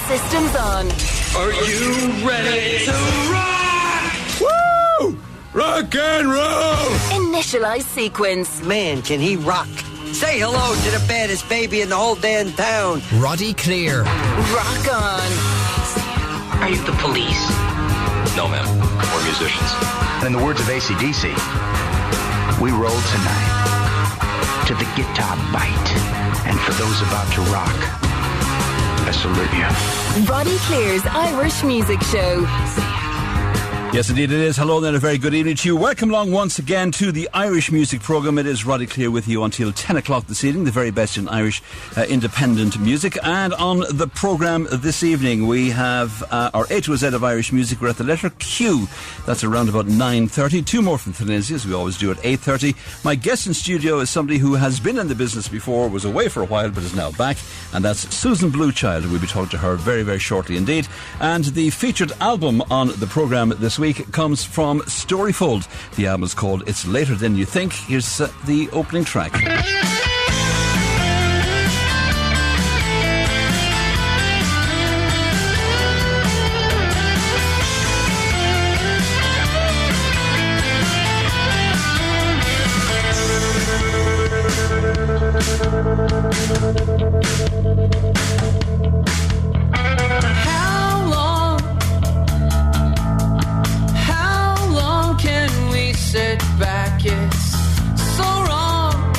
systems on. Are you ready to rock? Woo! Rock and roll! Initialize sequence. Man, can he rock. Say hello to the baddest baby in the whole damn town. Roddy Clear. Rock on. Are you the police? No, ma'am. We're musicians. In the words of AC/DC, we roll tonight to the guitar bite. And for those about to rock, I salute you. Roddy Clear's Irish Music Show. Yes, indeed it is. Hello and a very good evening to you. Welcome along once again to the Irish Music Programme. It is Roddy Clear with you until 10 o'clock this evening, the very best in Irish independent music. And on the programme this evening, we have our A to a Z of Irish music. We're at the letter Q. That's around about 9:30. Two more from Thenesi, as we always do at 8:30. My guest in studio is somebody who has been in the business before, was away for a while, but is now back. And that's Susan Bluechild. We'll be talking to her very, very shortly indeed. And the featured album on the programme this week comes from Storyfold. The album is called It's Later Than You Think. Here's the opening track. Sit back, it's so wrong.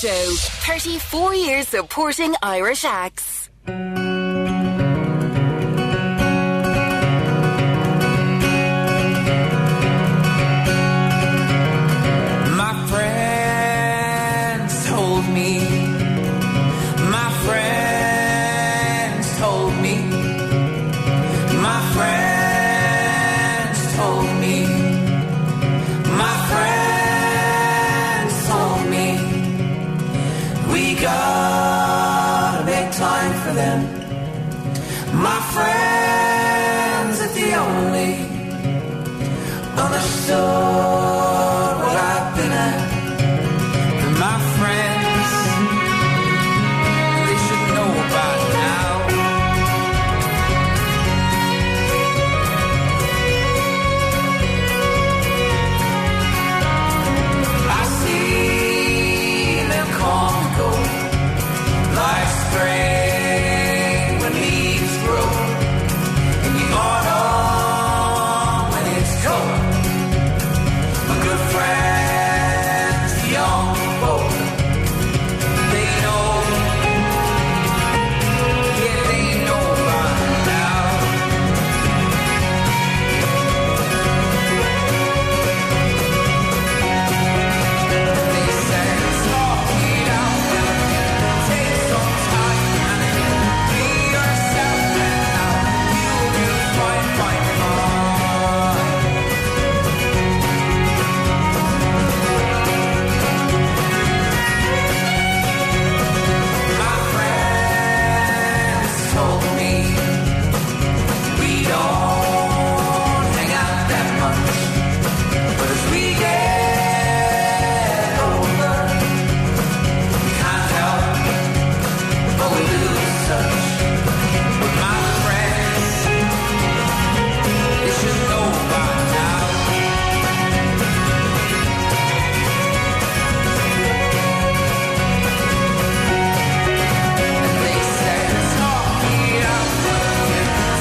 Show. 34 years supporting Irish acts. My friends told me. My friends told me. My friends told me. My friends told me. We gotta make time for them. My friends are the only understood what I've been at. And my friends, they should know by now. I see them come and go like spring when leaves grow, in the autumn when it's cold. My good friends, the young folk, they know, yeah, they know by now. They say, talk it out now, take some time and be yourself, and now you will find fine. My friends told me we don't hang out that much, but as we get older, we can't help but we lose touch. But my friends, they should know by now. And they say, talk it out,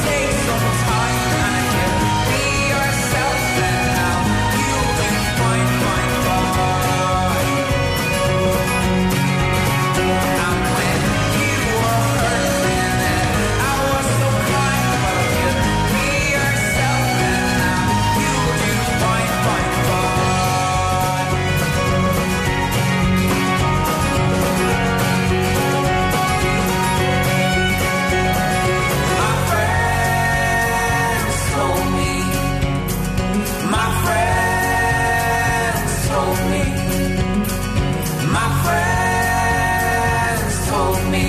take some time and be yourself, and now you will find fine. And when you were hurting and I was so kind about you, be yourself, and now you will find fine. My friends told me. My friends told me. My friends told me.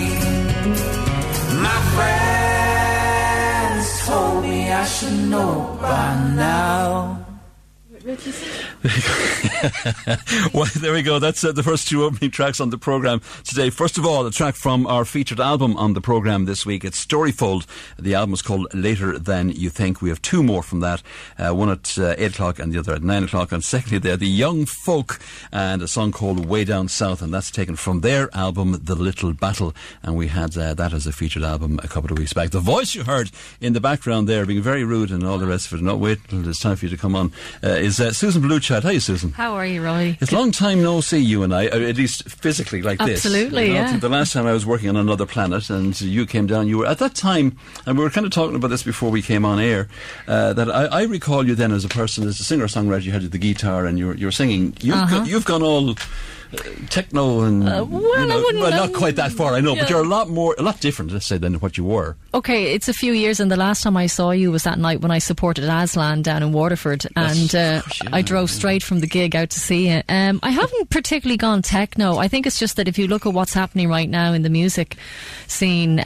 My friends told me I should know by now. Well, there we go. That's the first two opening tracks on the programme today. First of all, a track from our featured album on the programme this week. It's Storyfold. The album is called Later Than You Think. We have two more from that. One at 8 o'clock and the other at 9 o'clock. And secondly, they're The Young Folk and a song called Way Down South. And that's taken from their album, The Little Battle. And we had that as a featured album a couple of weeks back. The voice you heard in the background there, being very rude and all the rest of it, not wait till it's time for you to come on, is Susan Bluechard. How are you, Susan? How are you, Roy? It's a long time no see, you and I, at least physically like this. Absolutely, You know, yeah. The last time I was working on Another Planet and you came down, you were at that time, and we were kind of talking about this before we came on air, that I recall you then as a person, as a singer-songwriter. You had the guitar and you were singing. You've gone all techno and I wouldn't. well, not quite that far, I know, but you're a lot different, let's say, than what you were. Okay, it's a few years, and the last time I saw you was that night when I supported Aslan down in Waterford, and I drove straight from the gig out to see you. I haven't particularly gone techno. I think it's just that if you look at what's happening right now in the music scene,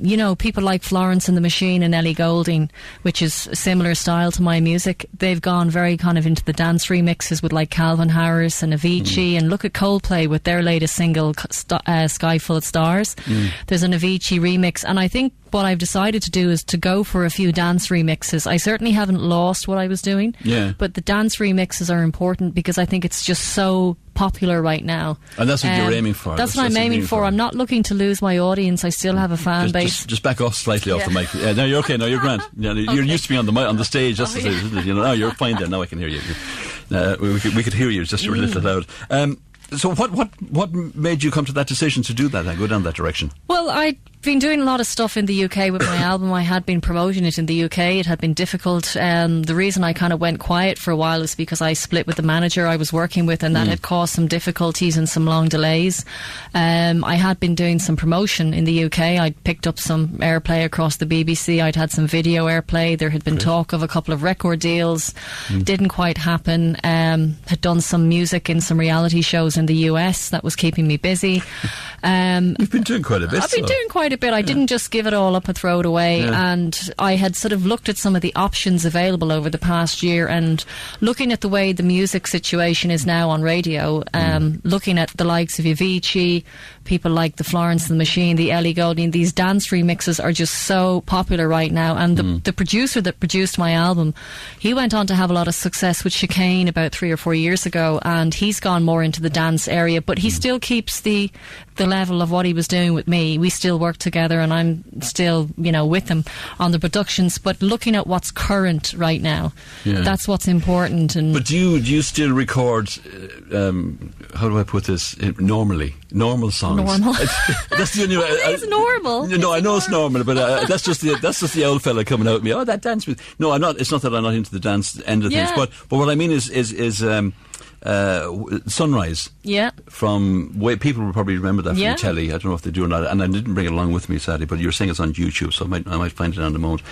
you know, people like Florence and the Machine and Ellie Goulding, which is a similar style to my music, they've gone very kind of into the dance remixes with like Calvin Harris and Avicii, and look at Coldplay with their latest single, Sky Full of Stars. There's an Avicii remix, and I think what I've decided to do is to go for a few dance remixes. I certainly haven't lost what I was doing, but the dance remixes are important because I think it's just so popular right now. And that's what you're aiming for. That's what I'm aiming for. I'm not looking to lose my audience. I still have a fan base. Just back off slightly off the mic. No, you're okay. No, you're grand. You're used to be on the stage. Just to say, now you're fine then. Now I can hear you. We could hear you. Just a little loud. So what made you come to that decision to do that and go down that direction? Well, I'd been doing a lot of stuff in the UK with my album. I had been promoting it in the UK. It had been difficult. The reason I kind of went quiet for a while was because I split with the manager I was working with, and that had caused some difficulties and some long delays. I had been doing some promotion in the UK. I'd picked up some airplay across the BBC. I'd had some video airplay. There had been talk of a couple of record deals. Didn't quite happen. Had done some music in some reality shows in the US. That was keeping me busy. You've been doing quite a bit. I've been doing quite a bit. I didn't just give it all up and throw it away. And I had sort of looked at some of the options available over the past year, and looking at the way the music situation is now on radio, looking at the likes of Avicii, people like the Florence and the Machine, the Ellie Goulding, these dance remixes are just so popular right now. And the producer that produced my album, he went on to have a lot of success with Chicane about 3 or 4 years ago, and he's gone more into the dance area, but he still keeps the level of what he was doing with me. We still work together, and I'm still, with him on the productions. But looking at what's current right now, that's what's important. And but do you still record? How do I put this? Normal songs. Normal. That's the only way. It's normal. No, I know it's normal, but that's just the old fella coming out at me. Oh, that dance music. No, I'm not. It's not that I'm not into the dance end of things, but what I mean is Sunrise. Yeah. From way people will probably remember that from the telly. I don't know if they do or not, and I didn't bring it along with me, sadly. But you're saying it's on YouTube, so I might find it on the moment,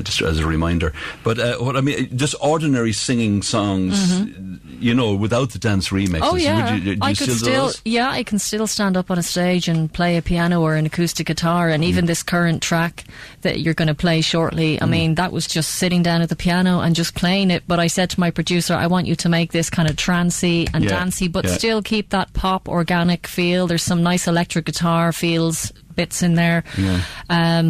just as a reminder. But what I mean, just ordinary singing songs, without the dance remixes. Oh yeah, do you I still could do still, those? I can still stand up on a stage and play a piano or an acoustic guitar, and even this current track that you're going to play shortly. I mean, that was just sitting down at the piano and just playing it. But I said to my producer, I want you to make this kind of trancey and dancey, but still keep that pop organic feel. There's some nice electric guitar feels bits in there. I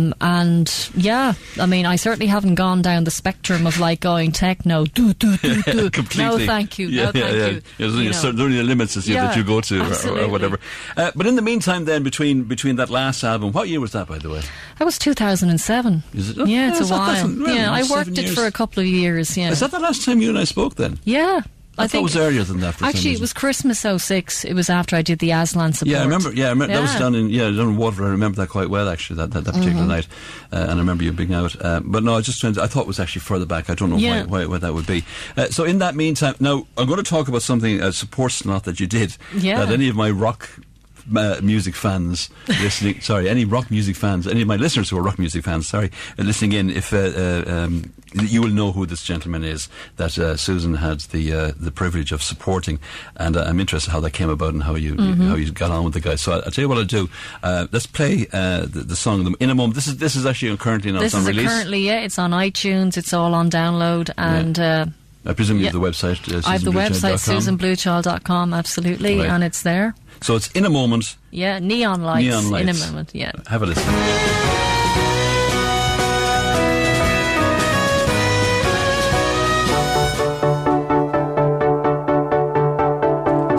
mean, I certainly haven't gone down the spectrum of like going techno, Completely. no thank you, no thank you. There's only limits that you go to or whatever. But in the meantime then, between that last album, what year was that, by the way? That was 2007. Is it? Yeah, it's a while. I worked 7 it years. for a couple of years. Is that the last time you and I spoke then? Yeah. I thought it was earlier than that. Actually, it was Christmas '06. It was after I did the Aslan support. Yeah, I remember. That was down in Waterford. I remember that quite well, actually. That particular night, and I remember you being out. But no, I thought it was actually further back. I don't know why that would be. So in that meantime, now I'm going to talk about something a support slot that you did. Yeah. That any of my rock music fans listening, any rock music fans, any of my listeners who are rock music fans, listening in, if you will know who this gentleman is that Susan had the privilege of supporting, and I'm interested how that came about and how you got on with the guys. So I'll tell you what I'll do. Let's play the song in a moment. This is actually currently on release. Currently, it's on iTunes. It's all on download, and I presume you have the website. I have the website susanbluechild.com, absolutely, and it's there. So it's In a Moment. Yeah, Neon Lights. In a Moment, yeah. Have a listen.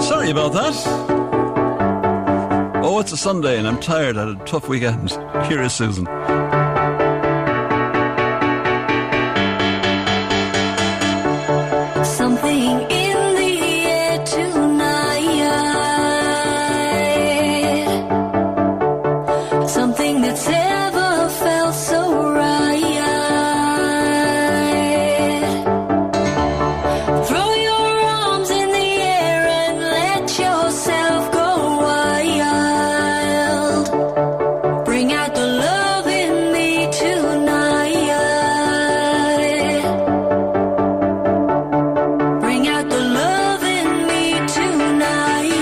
Sorry about that. Oh, it's a Sunday and I'm tired. I had a tough weekend. Here is Susan. Something in the air tonight, something that's ever felt so right. Throw your arms in the air and let yourself go wild. Bring out the love in me tonight. Bring out the love in me tonight.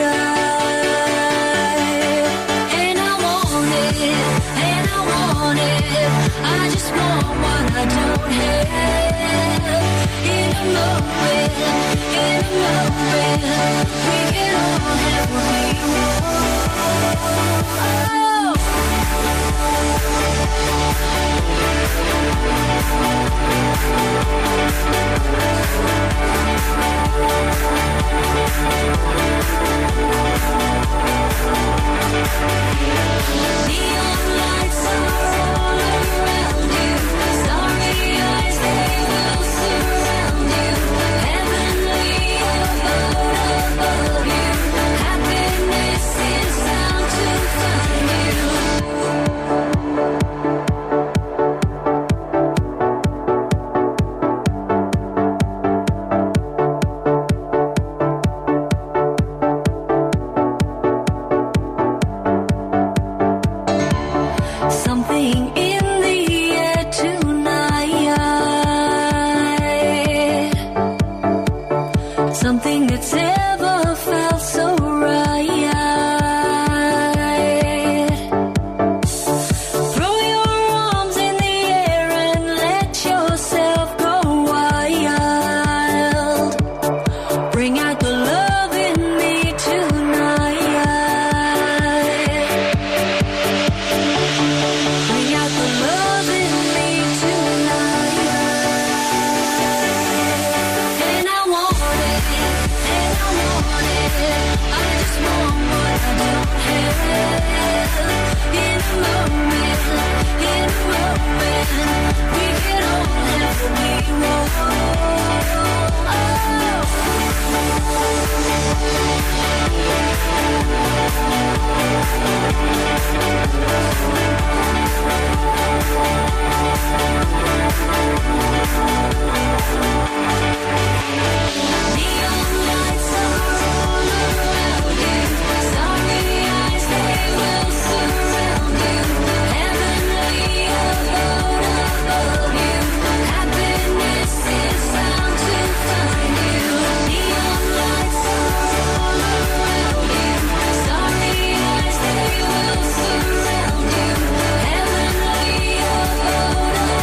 And I want it, and I want it. I just want what I don't have. In a moment, we can all have what we Neon lights are all around you. Starry eyes, they will surround you. Heavenly abode something in the air tonight. Something that's ever felt so right. Throw your arms in the air and let yourself go wild. Bring out the love in me tonight. Bring out the love in me tonight. And I want it, and I want it. I just want what I don't have. In a moment, we can all have what we want. Neon lights are all around you. Starry eyes, they will surround you. Heavenly abode above you. Happiness is bound to find you. Neon lights are all around you. Starry eyes, they will surround you. Heavenly abode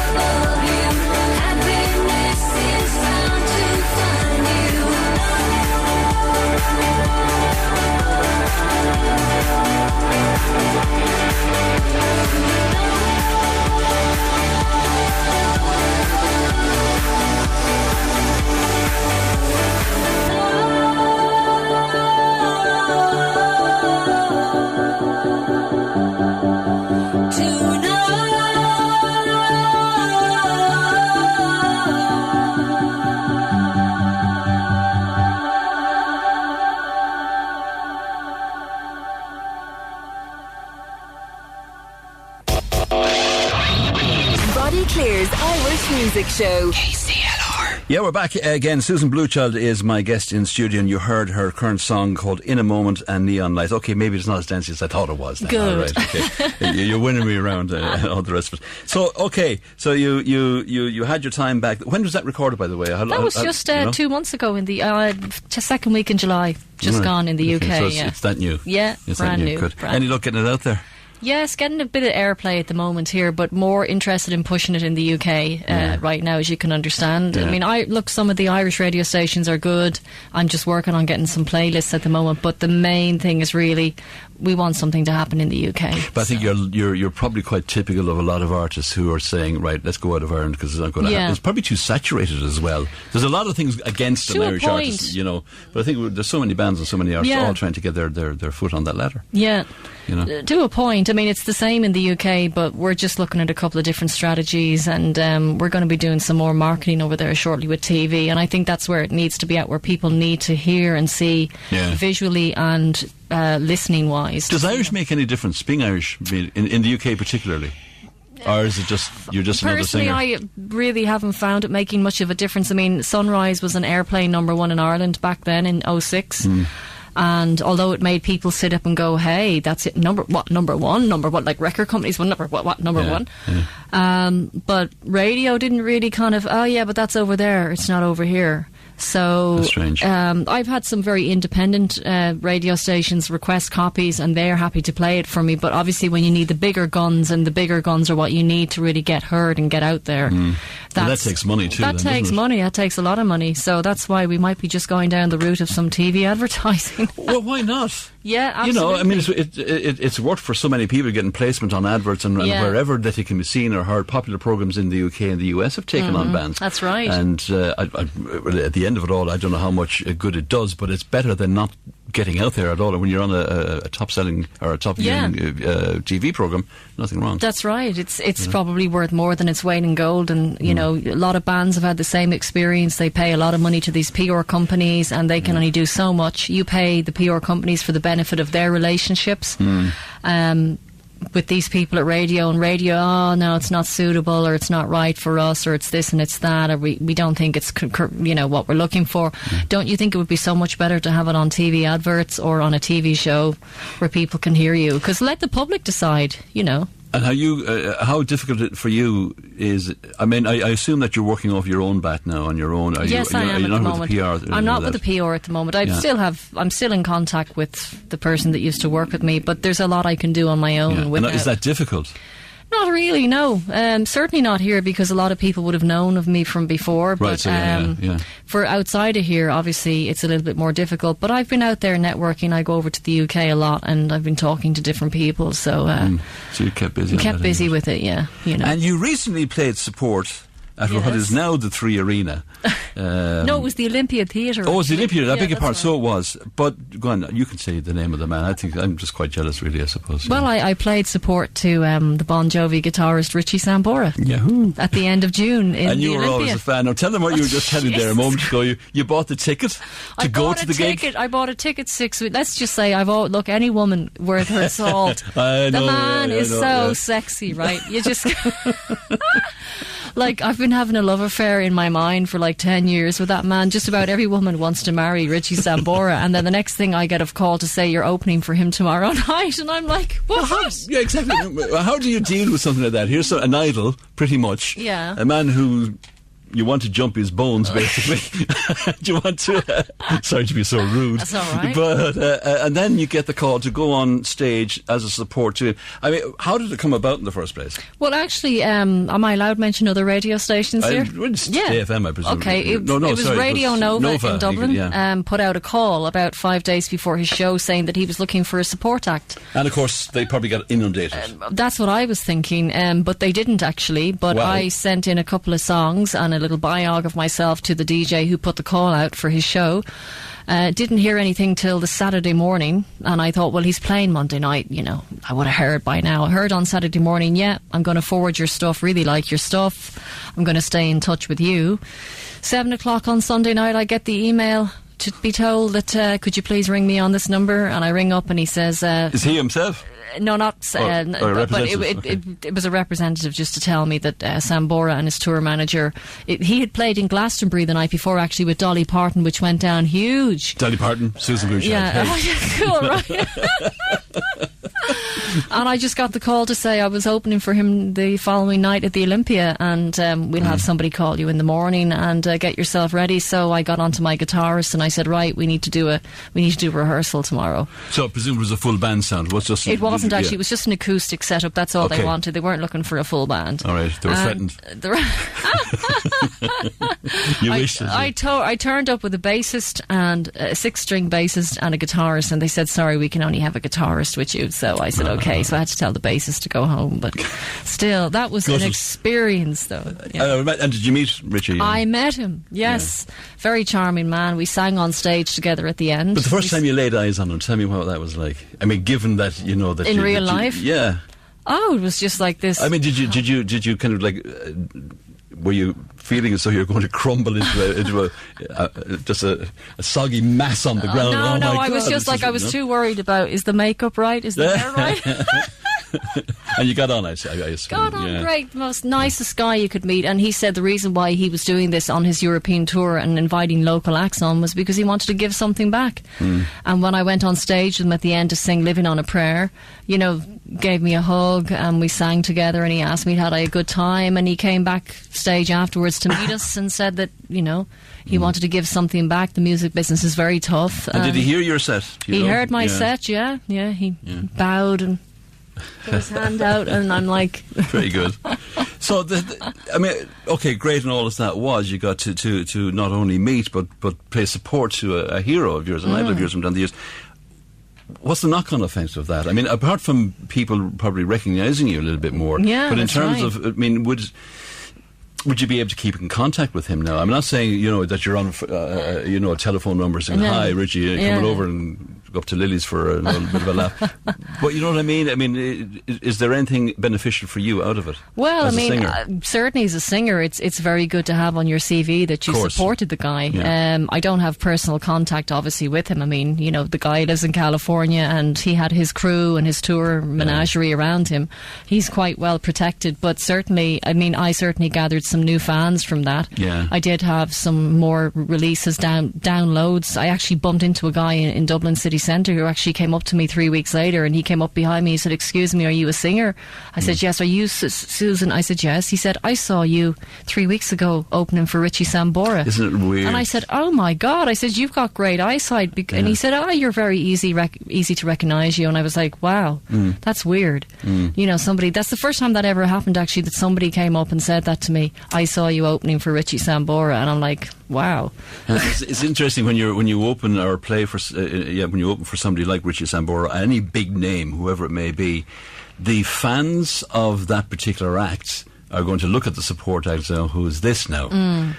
above you. Happiness is bound to find you. Roddy Clear's Irish Music Show. Yeah, we're back again. Susan Bluechild is my guest in studio, and you heard her current song called In a Moment and Neon Lights. Okay, maybe it's not as dancey as I thought it was. Then. Good. All right, okay. You're winning me around, all the rest of it. So, okay, so you had your time back. When was that recorded, by the way? That was just 2 months ago in the second week in July. Just Right. gone in the UK. So yeah. it's that new. Yeah, It's brand that new. Good. brand Any luck getting it out there? Yes, getting a bit of airplay at the moment here, but more interested in pushing it in the UK right now, as you can understand. Yeah. I mean, some of the Irish radio stations are good. I'm just working on getting some playlists at the moment, but the main thing is really we want something to happen in the UK. But I think you're probably quite typical of a lot of artists who are saying, right, let's go out of Ireland because it's not going to happen. It's probably too saturated as well. There's a lot of things against an Irish artist, you know. But I think there's so many bands and so many artists all trying to get their foot on that ladder. Yeah. You know? To a point. I mean, it's the same in the UK, but we're just looking at a couple of different strategies, and we're going to be doing some more marketing over there shortly with TV, and I think that's where it needs to be at, where people need to hear and see visually and listening wise. Does Irish make any difference, being Irish, in the UK particularly? Or is it just, you're just another singer? Personally, I really haven't found it making much of a difference. I mean, Sunrise was an airplay #1 in Ireland back then in 2006. And although it made people sit up and go, hey, that's it, number one, like record companies, number one. But radio didn't really kind of, oh yeah, but that's over there, it's not over here. So that's strange. I've had some very independent radio stations request copies, and they're happy to play it for me. But obviously, when you need the bigger guns, and the bigger guns are what you need to really get heard and get out there. That takes money too. That takes money. That takes a lot of money. So that's why we might be just going down the route of some TV advertising. Well, why not? Yeah, absolutely. You know, I mean, it's worked for so many people getting placement on adverts and wherever that it can be seen or heard. Popular programs in the UK and the US have taken on bands. That's right. And at the end of it all, I don't know how much good it does, but it's better than not getting out there at all. And when you're on a top-selling or a top-viewing TV program, nothing wrong. That's right. It's probably worth more than its weight in gold. And, you know, a lot of bands have had the same experience. They pay a lot of money to these PR companies, and they can only do so much. You pay the PR companies for the benefit of their relationships. With these people at radio, oh no, it's not suitable, or it's not right for us, or it's this and it's that, or we don't think it's what we're looking for. Don't you think it would be so much better to have it on TV adverts or on a TV show where people can hear you? Because let the public decide, you know. And how difficult it for you is? I mean, I assume that you're working off your own bat now on your own. Yes, I am you're at not the with moment. the PR. I'm not with the PR at the moment. I'm still in contact with the person that used to work with me, but there's a lot I can do on my own. Yeah. Without. And is that difficult? Not really, no. Certainly not here, because a lot of people would have known of me from before. But Right, so yeah. for outside of here, obviously, it's a little bit more difficult. But I've been out there networking. I go over to the UK a lot, and I've been talking to different people. So, So you kept busy. kept busy with it, yeah. You know. And you recently played support at what is now the 3 Arena. No, it was the Olympia Theatre. Oh, it was the Olympia. I beg your that's pardon. right. So it was. But go on, you can say the name of the man. I think I'm just quite jealous, really. I suppose. Well, I played support to the Bon Jovi guitarist Richie Sambora Yahoo! at the end of June in And you the were Olympia. always a fan. Now tell them what you were just telling there a moment ago. You bought the ticket to go to the gig. I bought a ticket 6 weeks. Let's just say look, any woman worth her salt. I know, the man yeah, is I know, so yeah. sexy, right? You just like, I've been having a love affair in my mind for like 10 years with that man. Just about every woman wants to marry Richie Sambora, and then the next thing I get a call to say you're opening for him tomorrow night, and I'm like, what? Yeah, exactly. How do you deal with something like that? Here's an idol, pretty much. Yeah. A man who you want to jump his bones, basically. Do you want to? Sorry to be so rude. That's all right. But and then you get the call to go on stage as a support to him. I mean, how did it come about in the first place? Well, actually, am I allowed to mention other radio stations here? It's JFM, I presume. Okay, it was sorry, Radio it was Nova in Dublin. Yeah. Put out a call about 5 days before his show saying that he was looking for a support act. And of course, they probably got inundated. That's what I was thinking, but they didn't actually. But Wow. I sent in a couple of songs and a little biog of myself to the DJ who put the call out for his show. Didn't hear anything till the Saturday morning, and I thought, well, he's playing Monday night, you know, I would have heard by now. I heard on Saturday morning, yeah, I'm going to forward your stuff, really like your stuff, I'm going to stay in touch with you. 7 o'clock on Sunday night, I get the email to be told that, could you please ring me on this number? And I ring up and he says... Is he himself? No, not... Or a but representative, it was a representative just to tell me that Sambora and his tour manager... he had played in Glastonbury the night before, actually, with Dolly Parton, which went down huge. Dolly Parton, Susan Bouchard. Yeah, Hey. cool, right? And I just got the call to say I was opening for him the following night at the Olympia, and we'll have somebody call you in the morning and get yourself ready. So I got onto my guitarist and I said, right, we need to do a rehearsal tomorrow. So I presume it was a full band sound. It wasn't actually. Yeah. It was just an acoustic setup. That's all Okay. they wanted. They weren't looking for a full band. All right, they were threatened. You wished it. I turned up with a bassist and a 6-string bassist and a guitarist, and they said, sorry, we can only have a guitarist with you. So I said, okay. So I had to tell the bassist to go home. But still, that was an experience, though. Yeah. And did you meet Richie? I met him, yes. Very charming man. We sang on stage together at the end. But the first time you laid eyes on him, tell me what that was like. I mean, given that you know that In you, real that you- life? yeah. Oh, it was just like this. I mean, did you kind of like? Were you feeling as though you're going to crumble into just a soggy mass on the ground? No, Oh no, my I was God, just this like, is- I was no? too worried about, is the makeup right? Is the hair right? And you got on, I assume. God, I'm yeah. great, the most nicest guy you could meet. And he said the reason why he was doing this on his European tour and inviting local acts on was because he wanted to give something back. And when I went on stage with him at the end to sing Living on a Prayer, you know, gave me a hug and we sang together, and he asked me had I a good time, and he came backstage afterwards to meet us and said that, you know, he wanted to give something back. The music business is very tough. And did he hear your set? Do you He know? heard my Yeah. set, yeah. He bowed and put his hand out, and I'm like... Very good. So, I mean, okay, great and all as that was, you got to not only meet, but pay support to a hero of yours, an idol of yours from down the years. What's the knock-on effect of that? I mean, apart from people probably recognising you a little bit more, Yeah, but in that's terms right. of, I mean, would you be able to keep in contact with him now? I'm not saying, you know, that you're on, you know, a telephone number saying, No. hi, Richie, coming over and go up to Lily's for a little bit of a laugh. But you know what I mean? I mean, is there anything beneficial for you out of it? Well, as I a mean, singer? certainly as a singer, it's very good to have on your CV that you Of course. supported the guy. Yeah. I don't have personal contact, obviously, with him. I mean, you know, the guy lives in California and he had his crew and his tour menagerie around him. He's quite well protected, but certainly, I mean, I certainly gathered some new fans from that. Yeah. I did have some more releases, downloads. I actually bumped into a guy in Dublin city Centre who actually came up to me 3 weeks later, and he came up behind me. He said, "Excuse me, are you a singer?" I said, "Yes." "Are you Susan?" I said, "Yes." He said, "I saw you 3 weeks ago opening for Richie Sambora." Isn't it weird? And I said, "Oh my God!" I said, "You've got great eyesight." And he said, "Oh, you're very easy to recognise you." And I was like, "Wow, that's weird." You know, that's the first time that ever happened, actually, that somebody came up and said that to me. "I saw you opening for Richie Sambora," and I'm like, "Wow." It's interesting when you open or play for when you open for somebody like Richie Sambora, any big name, whoever it may be, the fans of that particular act are going to look at the support act and say, "Who is this now?"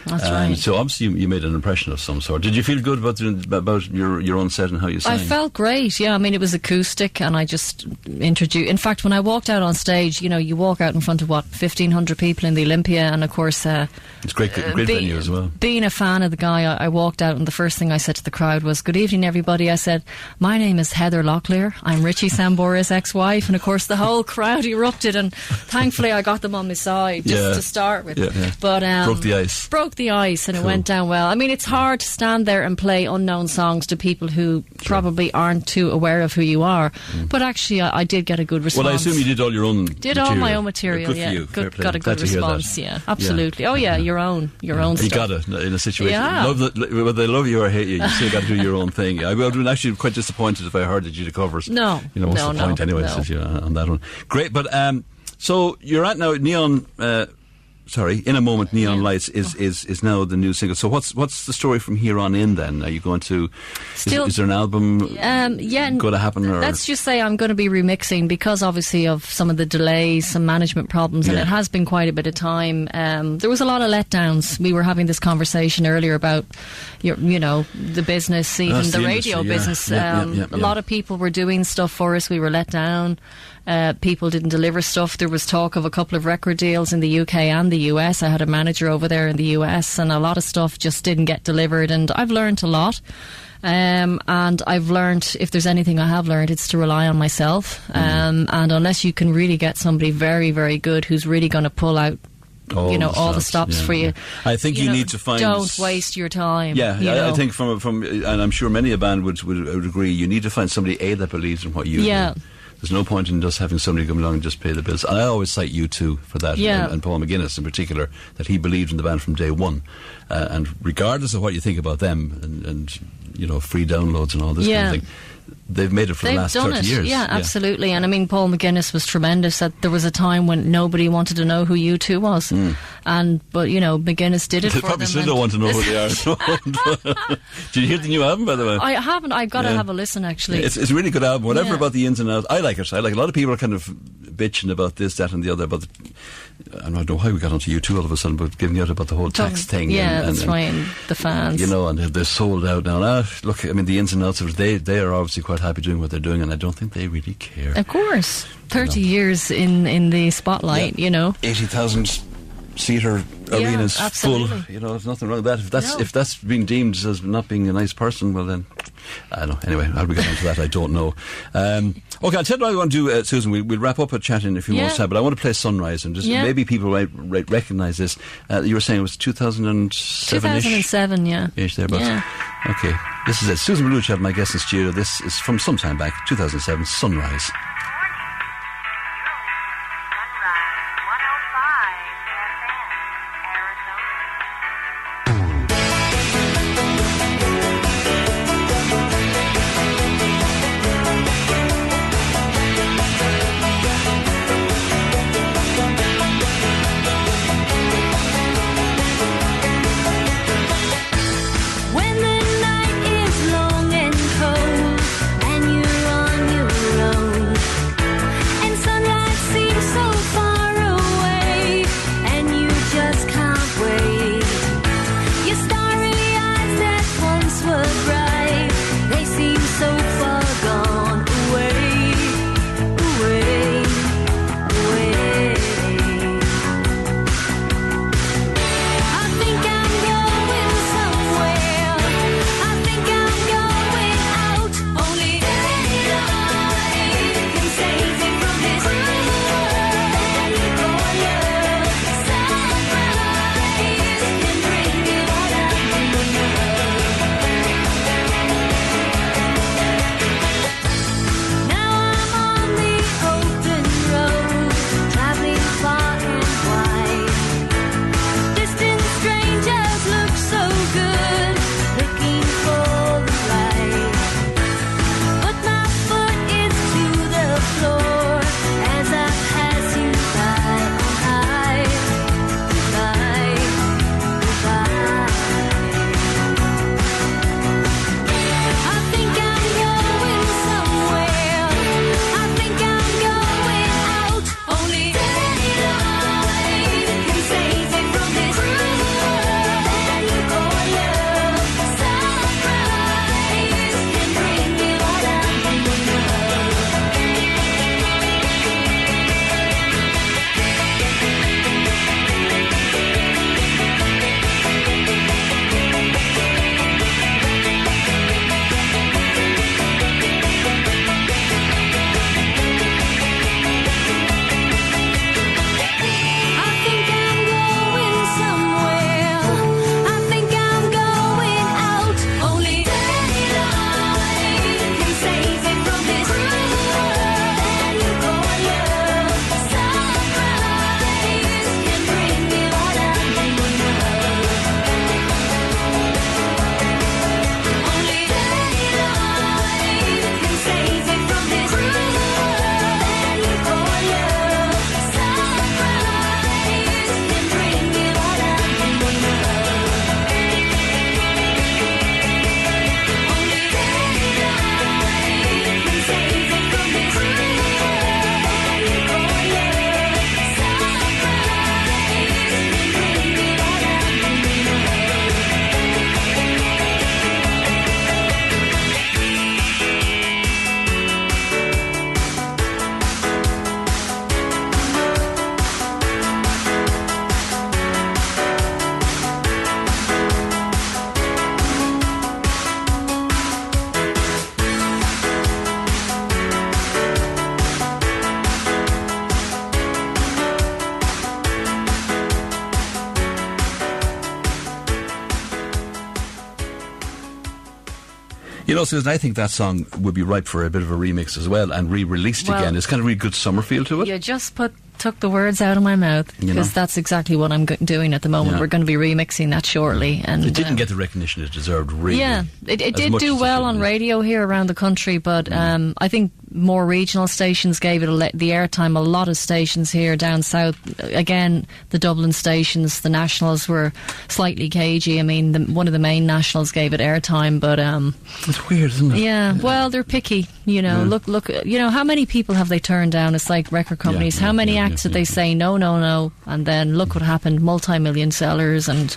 That's right. So obviously you made an impression of some sort. Did you feel good about your own set and how you sang? I felt great, yeah. I mean, it was acoustic, and I just introduced... In fact, when I walked out on stage, you know, you walk out in front of, 1,500 people in the Olympia, and of course... it's great venue as well. Being a fan of the guy, I walked out, and the first thing I said to the crowd was, "Good evening, everybody." I said, "My name is Heather Locklear. I'm Richie Sambora's ex-wife." And of course, the whole crowd erupted, and thankfully I got them on my side, just to start with. Yeah. But broke the ice, and cool. It went down well. I mean, it's hard to stand there and play unknown songs to people who probably aren't too aware of who you are. But actually, I did get a good response. Well, I assume you did all your own material. All my own material, good for you. Got a good response, yeah. Absolutely. Oh, yeah, your own stuff. You got it in a situation. Yeah. Whether they love you or hate you, you still got to do your own thing. I would have been actually quite disappointed if I heard that you did covers. No. You know, what's the point anyway, no. Says you on that one. Great, but so you're at now Neon... In a Moment, Neon Lights is now the new single. So what's the story from here on in then? Are you going to... Is there an album going to happen? Or? Let's just say I'm going to be remixing because obviously of some of the delays, some management problems, and it has been quite a bit of time. There was a lot of letdowns. We were having this conversation earlier about, the business, even the radio business. A lot of people were doing stuff for us. We were let down. People didn't deliver stuff. There was talk of a couple of record deals in the UK and the US. I had a manager over there in the US, and a lot of stuff just didn't get delivered. And I've learned a lot. And I've learned, if there's anything I have learned, it's to rely on myself. And unless you can really get somebody very, very good who's really going to pull out all the stops for you. I think you need to find... Don't waste your time. Yeah, I think from and I'm sure many a band would agree, you need to find somebody, that believes in what you do. There's no point in just having somebody come along and just pay the bills. And I always cite U2 for that, and Paul McGuinness in particular, that he believed in the band from day one. And regardless of what you think about them and free downloads and all this kind of thing, they've made it for the last 30 years. Yeah, absolutely. And I mean, Paul McGuinness was tremendous. That there was a time when nobody wanted to know who U2 was. But McGuinness did it for them. They probably still don't want to know who they are. Did you hear the new album, by the way? I haven't. I've got to have a listen, actually. It's a really good album. Whatever about the ins and outs, I like it. A lot of people are kind of bitching about this, that and the other. I don't know why we got onto U2 all of a sudden, but giving out about the whole tax thing. Yeah, that's right. And the fans. And they're sold out now. Look, I mean, the ins and outs of it, they are obviously quite happy doing what they're doing, and I don't think they really care. Of course. 30 years in the spotlight, 80,000 seater arenas full. There's nothing wrong with that. If that's being deemed as not being a nice person, well then, I don't know. Anyway, how do we get into that? I don't know. Okay, I'll tell you what I want to do, Susan. We'll wrap up a chat in a few moments time, but I want to play Sunrise, and just maybe people might recognise this. You were saying it was 2007-ish? 2007, yeah. Ish, thereabouts. Yeah. Okay, this is it. Susan Malucci, my guest in studio. This is from some time back, 2007, Sunrise. When the night is long and cold and you're on your own, You know, Susan, I think that song would be ripe for a bit of a remix as well and re-released again. It's kind of a really good summer feel to it. You just took the words out of my mouth, because that's exactly what I'm doing at the moment. Yeah. We're going to be remixing that shortly. And it didn't get the recognition it deserved, really. Yeah, it did do well on radio here around the country, but I think more regional stations gave it the airtime. A lot of stations here down south, again, the Dublin stations, the nationals were slightly cagey. I mean, one of the main nationals gave it airtime, but it's weird, isn't it? Yeah, well, they're picky. You know, look. You know, how many people have they turned down? It's like record companies. How many acts did they say no, and then look what happened: multi-million sellers and.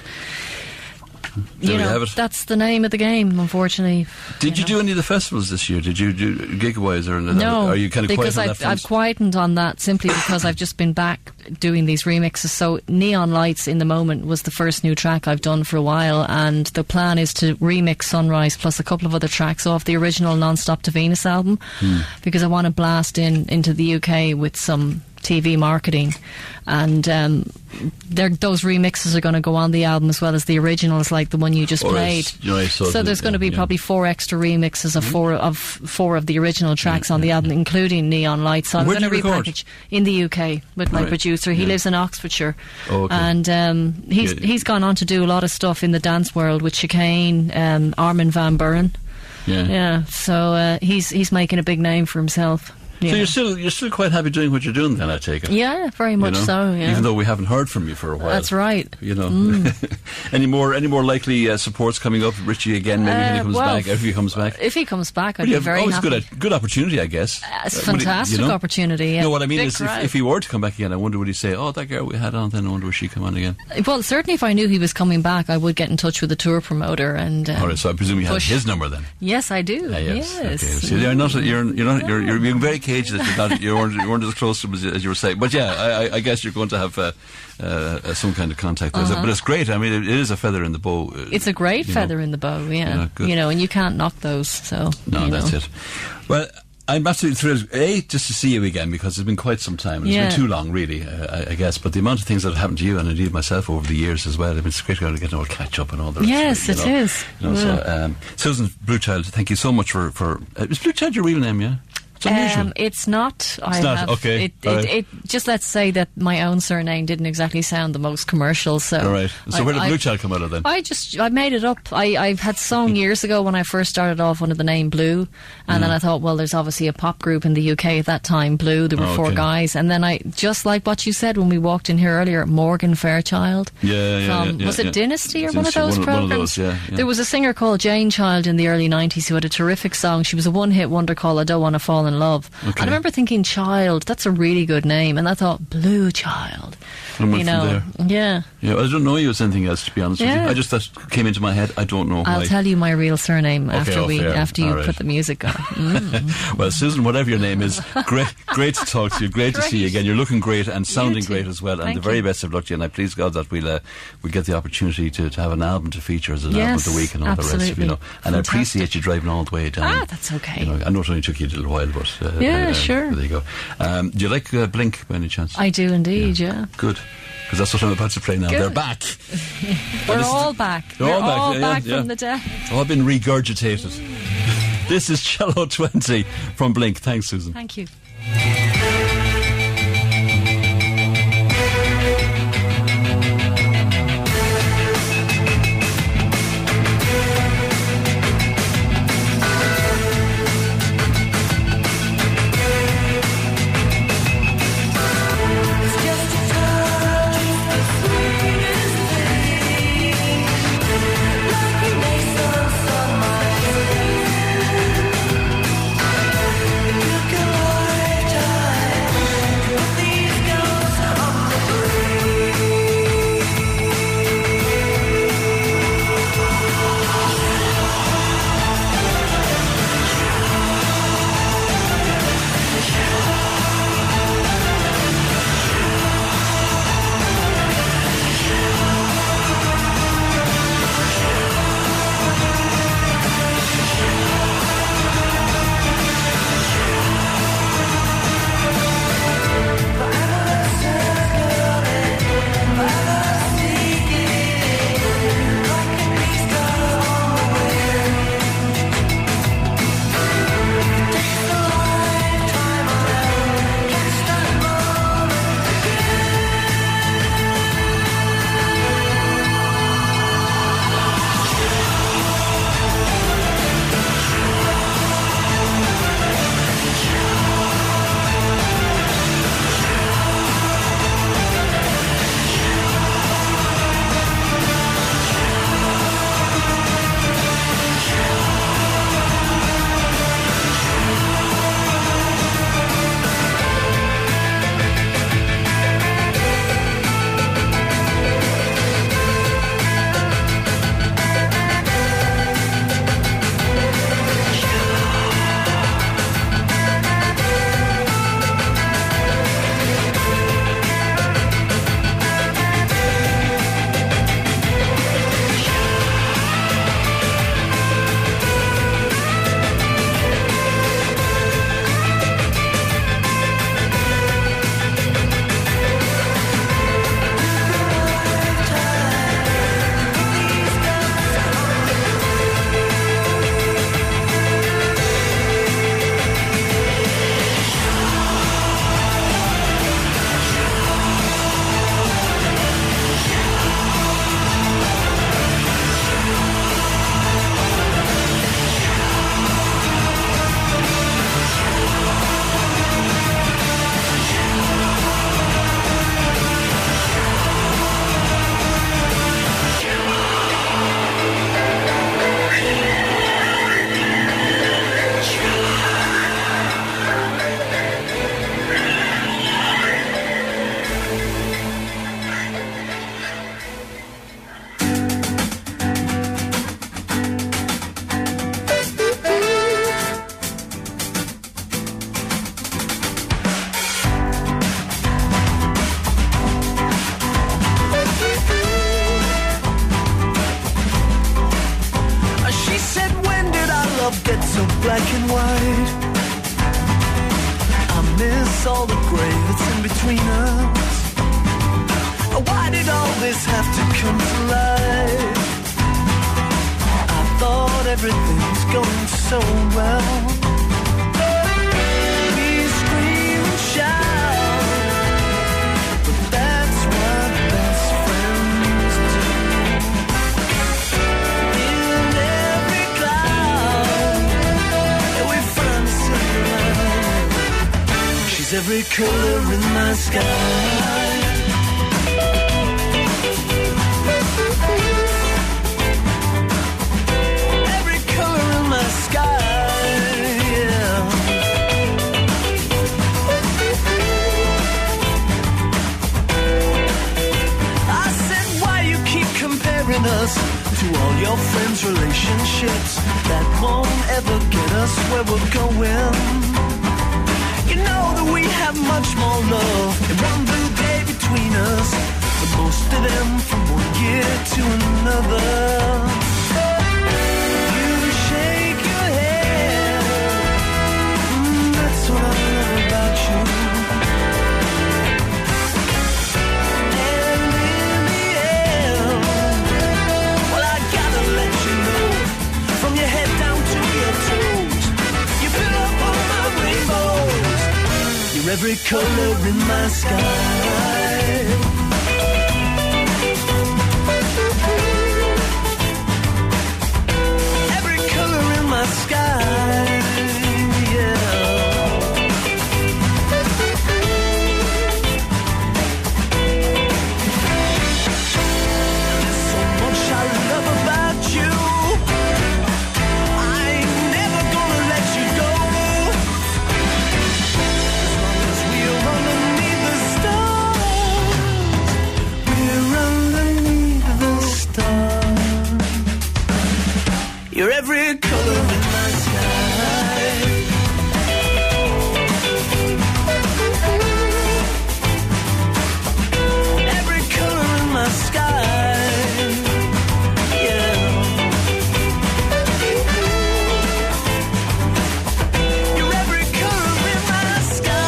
There we have it. That's the name of the game, unfortunately. Did you do any of the festivals this year? Did you do gig-wise? Or no, are you kind of quiet on that because front? I've quietened on that simply because I've just been back doing these remixes. So Neon Lights in the moment was the first new track I've done for a while, and the plan is to remix Sunrise plus a couple of other tracks off the original Non-Stop to Venus album, because I want to blast into the UK with some TV marketing, and those remixes are going to go on the album as well as the originals, like the one you just played. So there's going to be probably 4 extra remixes of four of the original tracks on the album, including Neon Lights. So I'm going to repackage in the UK with my producer. He lives in Oxfordshire, and he's gone on to do a lot of stuff in the dance world with Chicane, Armin van Buuren. So he's making a big name for himself. Yeah. So you're still quite happy doing what you're doing then, I take it? Yeah, very much so, yeah. Even though we haven't heard from you for a while. That's right. You know. Any more likely supports coming up? Richie again, maybe when he comes back, if he comes back? If he comes back, I'd be very happy. It's good opportunity, I guess. It's a fantastic opportunity, yeah. No, what I mean is if he were to come back again, I wonder would he say, oh, that girl we had on then, I wonder would she come on again? Well, certainly if I knew he was coming back, I would get in touch with the tour promoter and all right, so I presume you have his number then? Yes, I do. Yes. Okay. So you're being very cagey that you weren't as close to him as you were saying. But yeah, I guess you're going to have some kind of contact there. But it's great. I mean, it is a feather in the bow. It's a great feather in the bow, yeah. And you can't knock those. So that's it. Well, I'm absolutely thrilled, just to see you again, because it's been quite some time. And it's been too long, really, I guess. But the amount of things that have happened to you, and indeed myself over the years as well, it's great to get an old catch up and all that. Yes, it is. So, Susan Bluechild, thank you so much for is Bluechild your real name, yeah? It's unusual. It's not. It's not, okay. It just, let's say that my own surname didn't exactly sound the most commercial. So, all right. So where did Bluechild come out of then? I made it up. I've had a song years ago when I first started off under the name Blue, and then I thought, well, there's obviously a pop group in the UK at that time, Blue. There were 4 guys, and then I just like what you said when we walked in here earlier, Morgan Fairchild. Was it Dynasty or one of those programs? There was a singer called Jane Child in the early 90s who had a terrific song. She was a one-hit wonder called I Don't Want to Fall in Love. I remember thinking, Child, that's a really good name, and I thought, Blue Child. And went from there. Yeah. I don't know you as anything else, to be honest with you. I just that came into my head. I don't know. I'll tell you my real surname after you put the music on. Well, Susan, whatever your name is, great to talk to you. Great to see you again. You're looking great and sounding great as well. And the very best of luck to you. And I please God that we'll get the opportunity to have an album to feature as an album of the week and all the rest of it. And fantastic. I appreciate you driving all the way down. That's okay. I know it only took you a little while, but sure. There you go. Do you like Blink by any chance? I do indeed. Yeah. Good. Because that's what I'm about to play now. Good. They're back. We're all back. We're all back from the dead. All been regurgitated. This is Cello 20 from Blink. Thanks, Susan. Thank you. You can lie down. white. I miss all the grey that's in between us. Why did all this have to come to life? I thought everything was going so well. We scream and shout, but that's what best friends do. In every cloud we find a silver lining. She's every color in my sky. Every color in my sky, yeah. I said, why you keep comparing us to all your friends' relationships that won't ever get us where we're going? You know that we have much more love and one blue day between us, but most of them from one year to another. You shake your head, that's what I love about you. And in the end, well, I gotta let you know, from your head down to your toes, you fill up all my rainbows. You're every color in my sky. Every color in my sky, yeah. There's so much I love about you. I ain't never gonna let you go. As long as we're underneath the stars, we're underneath the stars. You're every color in my sky. Every color in my sky, yeah. You're every color in my sky.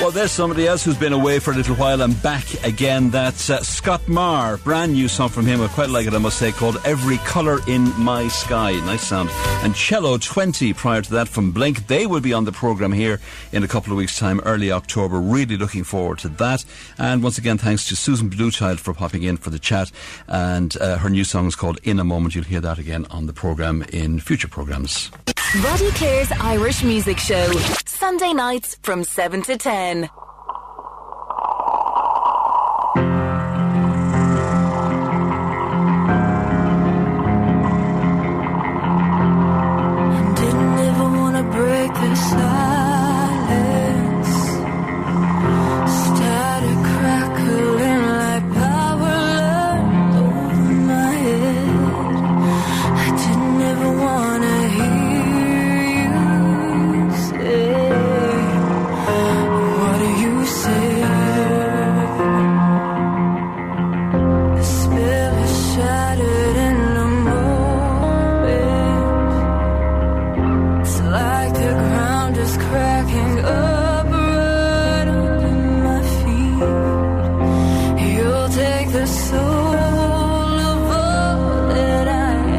Well, there's somebody else who's been away for a little while and back again. That's Scott Marr. Brand new song from him. I quite like it, I must say, called Every Colour in My Sky. Nice sound. And Cello 20 prior to that from Blink. They will be on the programme here in a couple of weeks' time, early October. Really looking forward to that. And once again, thanks to Susan Bluechild for popping in for the chat. And her new song is called In a Moment. You'll hear that again on the programme in future programmes. Roddy Clare's Irish Music Show. Sunday nights from 7 to 10. Didn't ever wanna break the silence. Started crackling like power learned over my head. I didn't ever wanna hear you say, what do you say? The spell is shattered in the moment. It's like the ground is cracking up right under my feet. You'll take the soul of all that I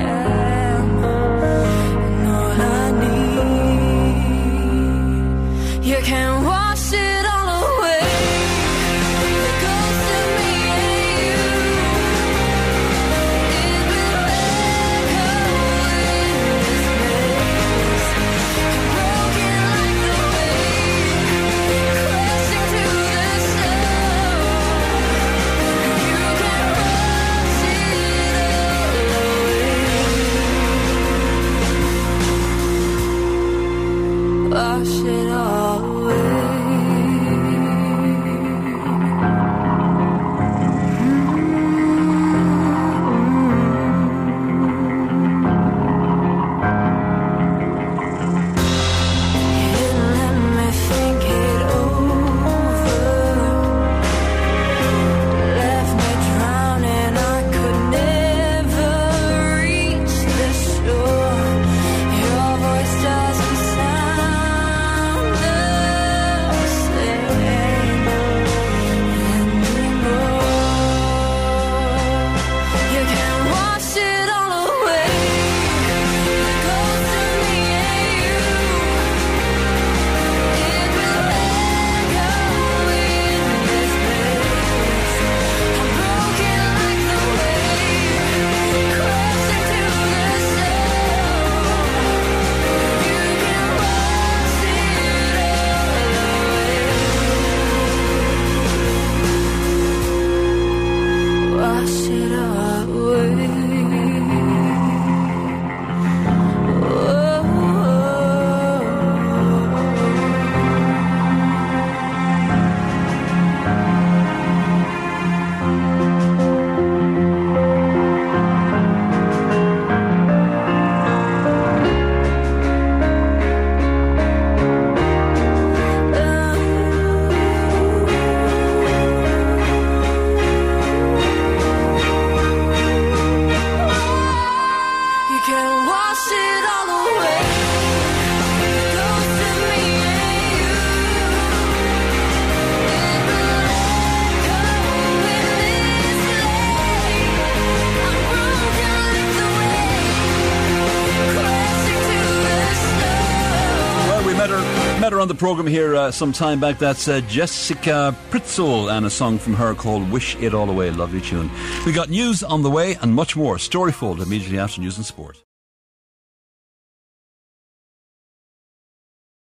am and all I need. You can wash it all away. The ghost of me and you. It will echo in this place. Broken like the wave, crashing to the shore. You can wash it all away. Wash it all away. Let me think it over. Left me drowning, I could never reach the shore. Met her on the programme here some time back. That's Jessica Pritzel and a song from her called Wish It All Away. Lovely tune. We got news on the way and much more. Storyfold immediately after news and sport.